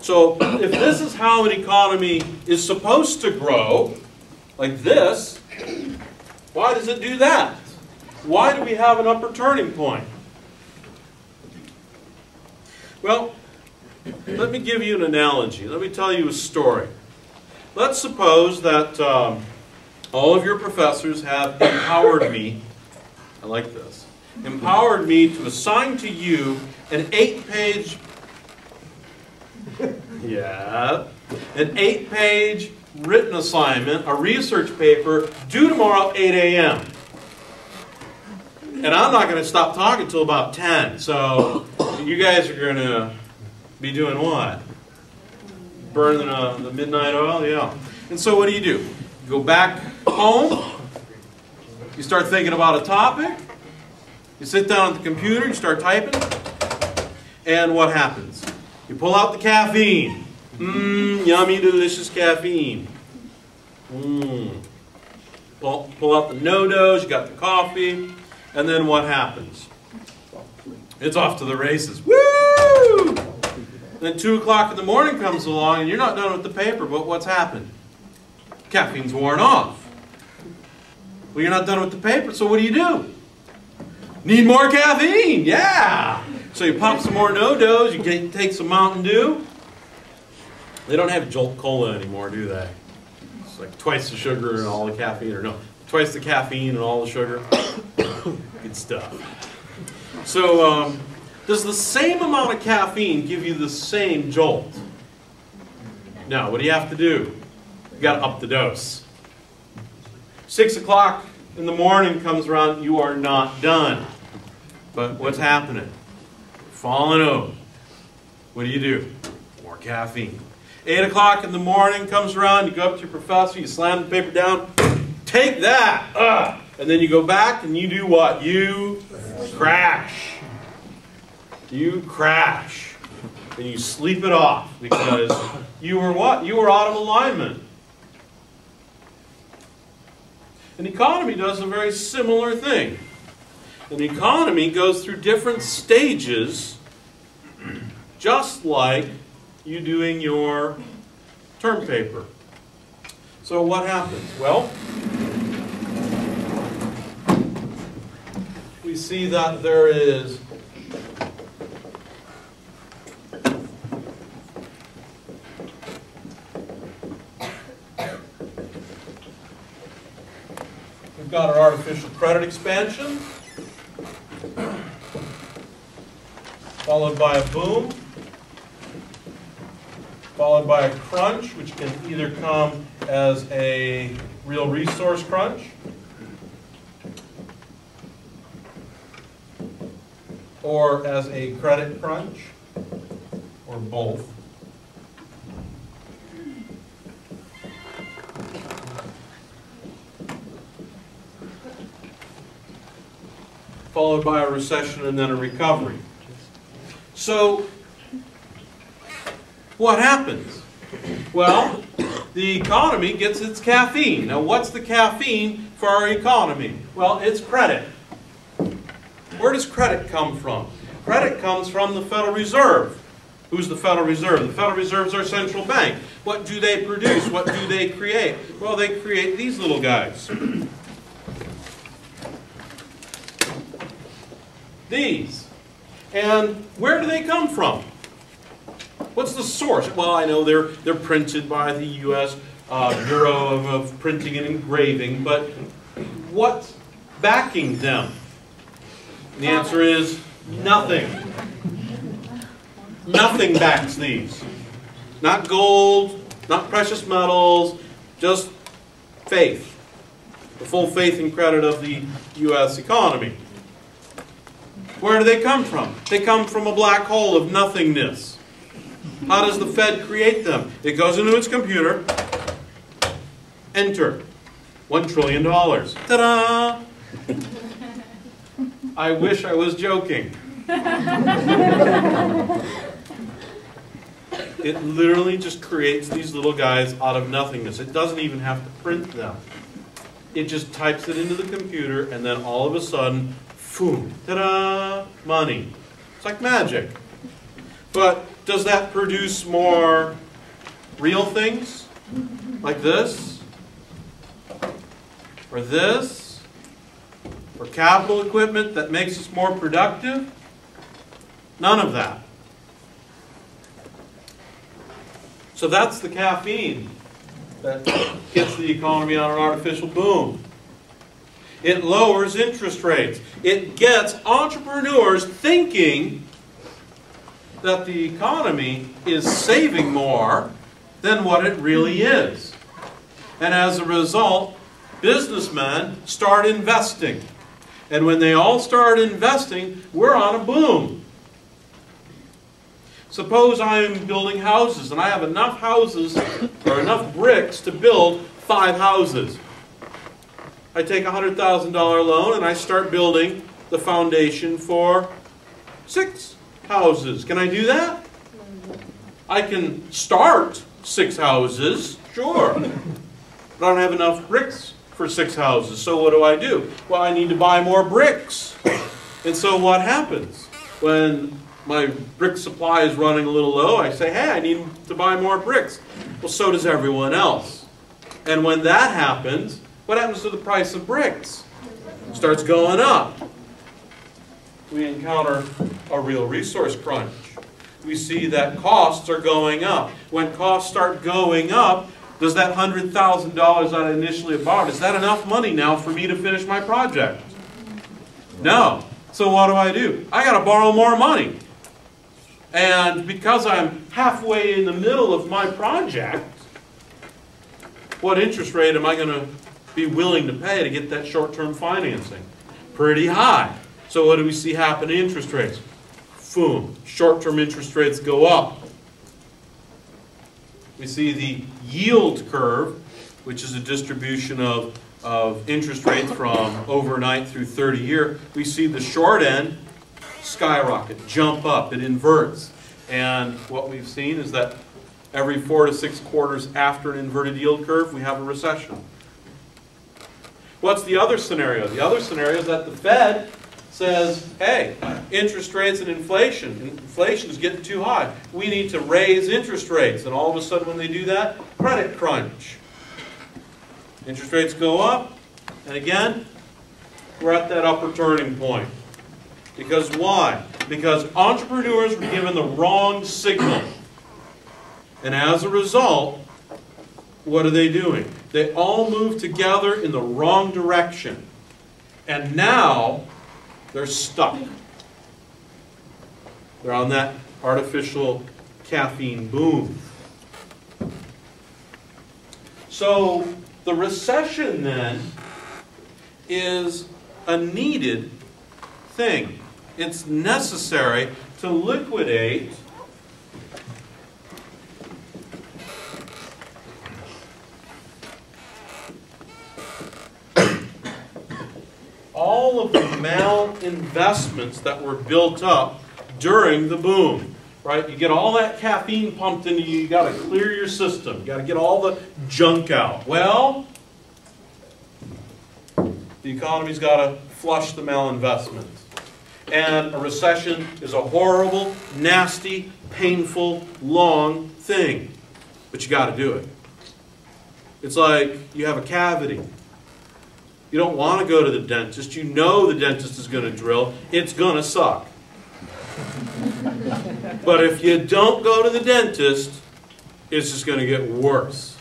So if this is how an economy is supposed to grow, like this, why does it do that? Why do we have an upper turning point? Well, let me give you an analogy. Let me tell you a story. Let's suppose that all of your professors have empowered me, I like this, empowered me to assign to you an 8-page, an 8-page written assignment, a research paper, due tomorrow at 8 a.m. And I'm not going to stop talking until about 10. So you guys are going to be doing what? Burning the midnight oil? Yeah. And so what do? You go back home, you start thinking about a topic, you sit down at the computer, you start typing, and what happens? You pull out the caffeine. Yummy, delicious caffeine. Pull out the no-dos, you got the coffee, and then what happens? It's off to the races. Woo! Then 2 o'clock in the morning comes along and you're not done with the paper, but what's happened? Caffeine's worn off. Well, you're not done with the paper, so what do? Need more caffeine, yeah! So you pop some more no-dos, you take some Mountain Dew. They don't have Jolt Cola anymore, do they? It's like twice the sugar and all the caffeine, or no, twice the caffeine and all the sugar. Good stuff. So, does the same amount of caffeine give you the same jolt? No, what do you have to do? You got to up the dose. 6 o'clock in the morning comes around, you are not done. But what's happening? You're falling over. What do? More caffeine. 8 o'clock in the morning comes around, you go up to your professor, you slam the paper down, take that! And then you go back and you do what? You crash. You crash. And you sleep it off because you were what? You were out of alignment. An economy does a very similar thing. An economy goes through different stages, just like you doing your term paper. So what happens? Well, we see that there is we've got our artificial credit expansion, followed by a boom, followed by a crunch, which can either come as a real resource crunch, or as a credit crunch, or both. Followed by a recession and then a recovery. So, what happens? Well, the economy gets its caffeine. Now, what's the caffeine for our economy? Well, it's credit. Where does credit come from? Credit comes from the Federal Reserve. Who's the Federal Reserve? The Federal Reserve is our central bank. What do they produce? What do they create? Well, they create these little guys. These. And where do they come from? What's the source? Well, I know they're printed by the U.S. Bureau of Printing and Engraving, but what's backing them? And the answer is nothing. Nothing backs these. Not gold, not precious metals, just faith. The full faith and credit of the U.S. economy. Where do they come from? They come from a black hole of nothingness. How does the Fed create them? It goes into its computer, enter, $1 trillion. Ta-da! I wish I was joking. It literally just creates these little guys out of nothingness. It doesn't even have to print them. It just types it into the computer and then all of a sudden, boom, ta-da, money. It's like magic. But does that produce more real things? Like this? Or this? Or capital equipment that makes us more productive? None of that. So that's the caffeine that gets the economy on an artificial boom. It lowers interest rates. It gets entrepreneurs thinking that the economy is saving more than what it really is. And as a result, businessmen start investing. And when they all start investing, we're on a boom. Suppose I'm building houses and I have enough houses or enough bricks to build 5 houses. I take a $100,000 loan and I start building the foundation for 6 houses. Can I do that? I can start 6 houses, sure. But I don't have enough bricks for 6 houses. So what do? Well, I need to buy more bricks. And so what happens? When my brick supply is running a little low, I say, hey, I need to buy more bricks. Well, so does everyone else. And when that happens, what happens to the price of bricks? It starts going up. We encounter a real resource crunch. We see that costs are going up. When costs start going up, does that $100,000 that I initially borrowed, is that enough money now for me to finish my project? No. So what do? I got to borrow more money. And because I'm halfway in the middle of my project, what interest rate am I going to be willing to pay to get that short-term financing? Pretty high. So what do we see happen to interest rates? Boom. Short-term interest rates go up. We see the yield curve, which is a distribution of interest rates from overnight through 30-year. We see the short end skyrocket, jump up, it inverts. And what we've seen is that every 4 to 6 quarters after an inverted yield curve, we have a recession. What's the other scenario? The other scenario is that the Fed says, hey, interest rates and inflation is getting too high. We need to raise interest rates. And all of a sudden when they do that, credit crunch. Interest rates go up, and again, we're at that upper turning point. Because why? Because entrepreneurs were given the wrong signal. And as a result, what are they doing? They all move together in the wrong direction. And now, they're stuck. They're on that artificial caffeine boom. So, the recession then is a needed thing. It's necessary to liquidate all of the malinvestments that were built up during the boom. Right? You get all that caffeine pumped into you, you got to clear your system. You got to get all the junk out. Well, the economy's got to flush the malinvestments. And a recession is a horrible, nasty, painful, long thing. But you got to do it. It's like you have a cavity. You don't want to go to the dentist. You know the dentist is going to drill. It's going to suck. But if you don't go to the dentist, it's just going to get worse.